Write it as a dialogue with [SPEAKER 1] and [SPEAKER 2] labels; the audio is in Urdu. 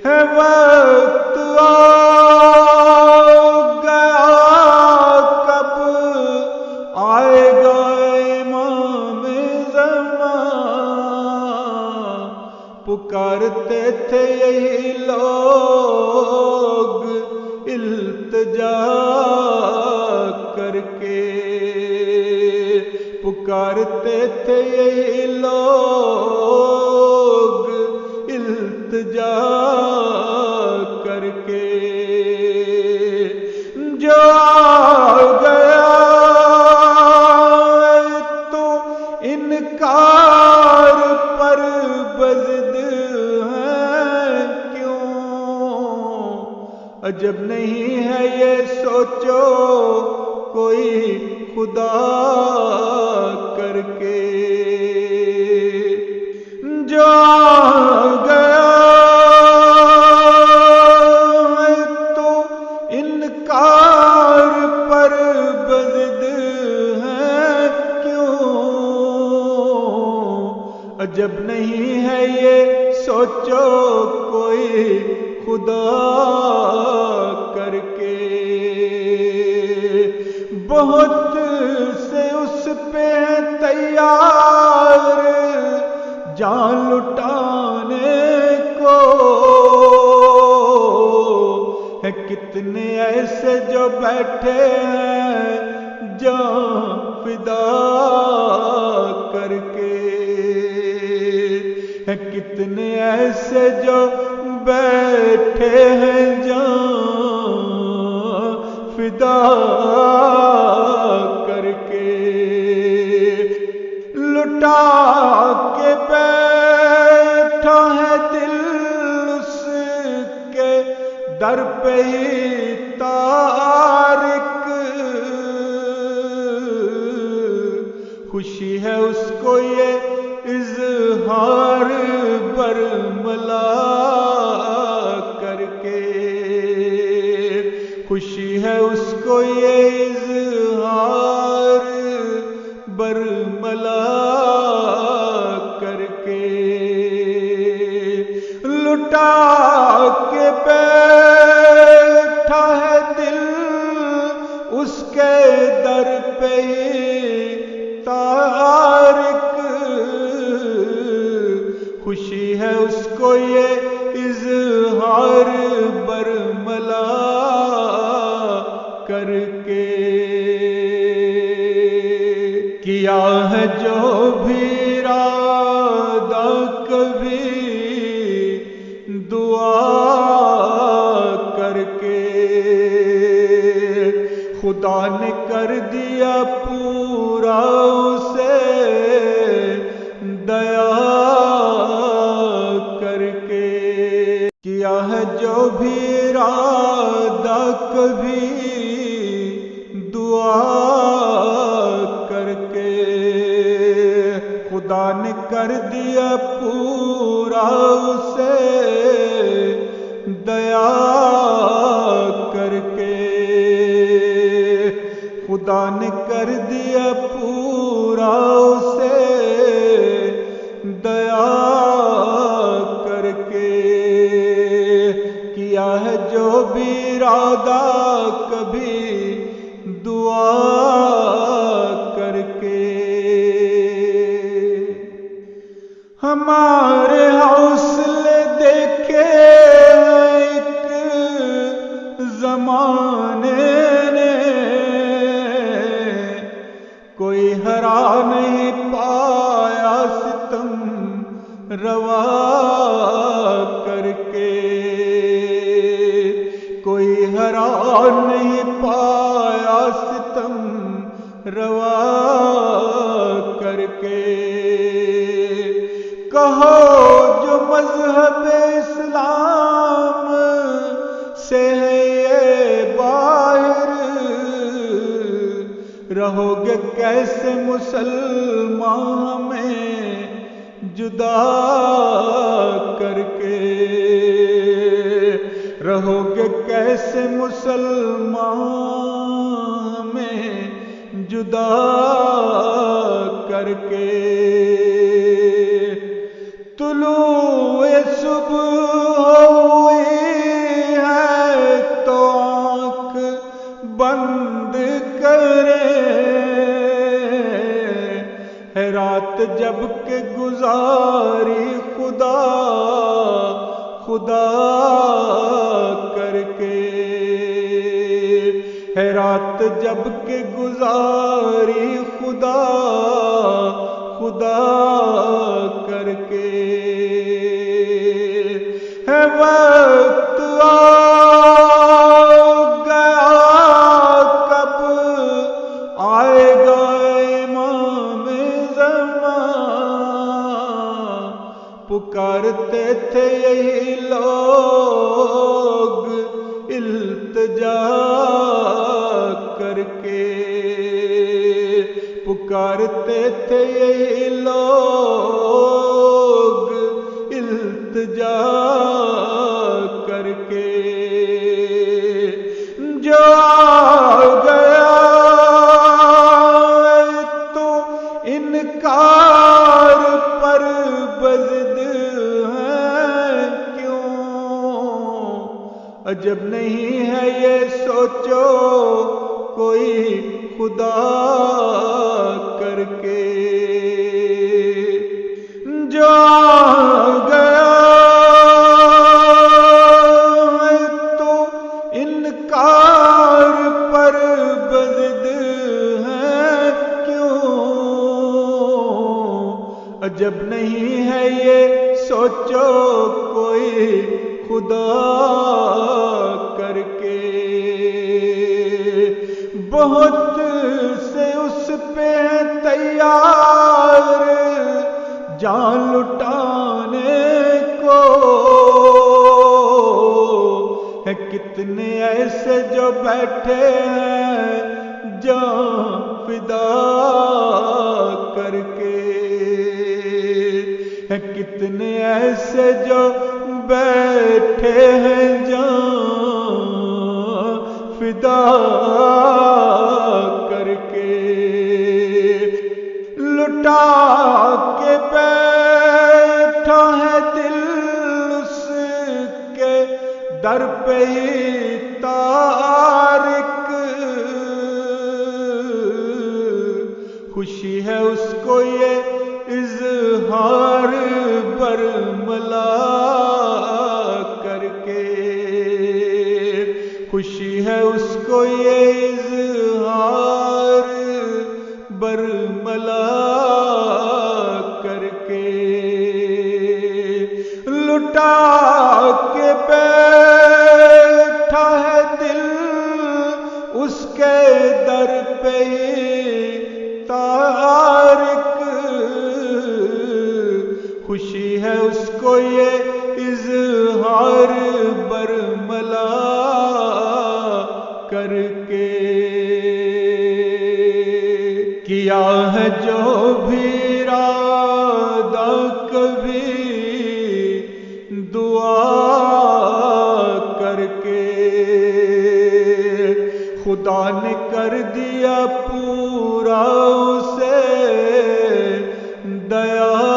[SPEAKER 1] ہے وقت آ گیا کب آئے گا امام زمان، پکارتے تھے یہی لوگ التجا کر کے، پکارتے تھے یہی لوگ التجا کر کے، جو آ گیا تو انکار پر بزد ہے کیوں، عجب نہیں ہے یہ سوچو کوئی خدا کر کے، جو آ گیا تو انکار پر بزد ہے کیوں، عجب نہیں ہے یہ سوچو کوئی خدا کر کے، بہت سے اس پہ تیار جان لٹانے کو، ہے کتنے ایسے جو بیٹھے ہیں جان فدا کر کے، ہے کتنے ایسے جو بیٹھے ہیں جان فدا کر کے، لٹا کے بیٹھا ہے دل اس کے در پہ ہی تارک، خوشی ہے اس کو یہ اظہار برملا کر کے، خوشی ہے اس کو یہ اظہار برملا کر کے، لٹا کے بیٹھا ہے دل اس کے در پہ تارک، خوشی ہے اس کو یہ اظہار برملا کر کے، کیا ہے جو بھی ارادہ کبھی دعا کر کے، خدا نے کر دیا پورا اسے دیا کر کے، کیا ہے جو بھی ارادہ کبھی دعا کر کے، خدا نے کر دیا پورا اسے دیا کر کے، خدا نے کر دیا پورا اسے دیا کر کے، کیا ہے جو بھی ارادہ کبھی دعا کر کے، ہمارے حوصلے دیکھے ایک زمانے نے، کوئی ہرا نہیں پایا ستم روا کر کے، کوئی ہرا نہیں پایا ستم روا کر کے، کہو جو مذہب اسلام سے ہے یہ باہر، رہو گے کیسے مسلمان میں جدا کر کے، رہو گے کیسے مسلمان میں جدا کر کے، طلوع صبح ہوئی خدا کر کے، ہے رات جب کہ گزاری خدا خدا کر کے، ہے وقت آ گیا کب آئے گا امام زمان، پکارتے تھے یہی لوگ التجا کر کے، پکارتے تھے یہی لوگ التجا کر کے، جو آ گیا تو انکار پر بزد ہے کیوں، عجب نہیں ہے یہ سوچو کوئی خدا کر کے، جو آ گیا تو انکار پر بزد ہے کیوں، عجب نہیں ہے یہ سوچو کوئی خدا کر کے، بہت سے اس پہ تیار جان لٹانے کو، ہے کتنے ایسے جو بیٹھے ہیں جان فدا کر کے، ہے کتنے ایسے جو بیٹھے ہیں جان فدا کر کے، لٹا کے بیٹھا ہے دل اس کے در پہ ہی تارک، خوشی ہے اس کو یہ اظہار برملا کر کے، خوشی ہے اس کو یہ اظہار برملا کر کے، لٹا کے بیٹھا ہے دل اس کے در پہ تارک، خوشی ہے اس کو یہ اظہار برملا کر کے، کیا ہے جو بھی ارادہ کبھی دعا کر کے، خدا نے کر دیا پورا اسے دیا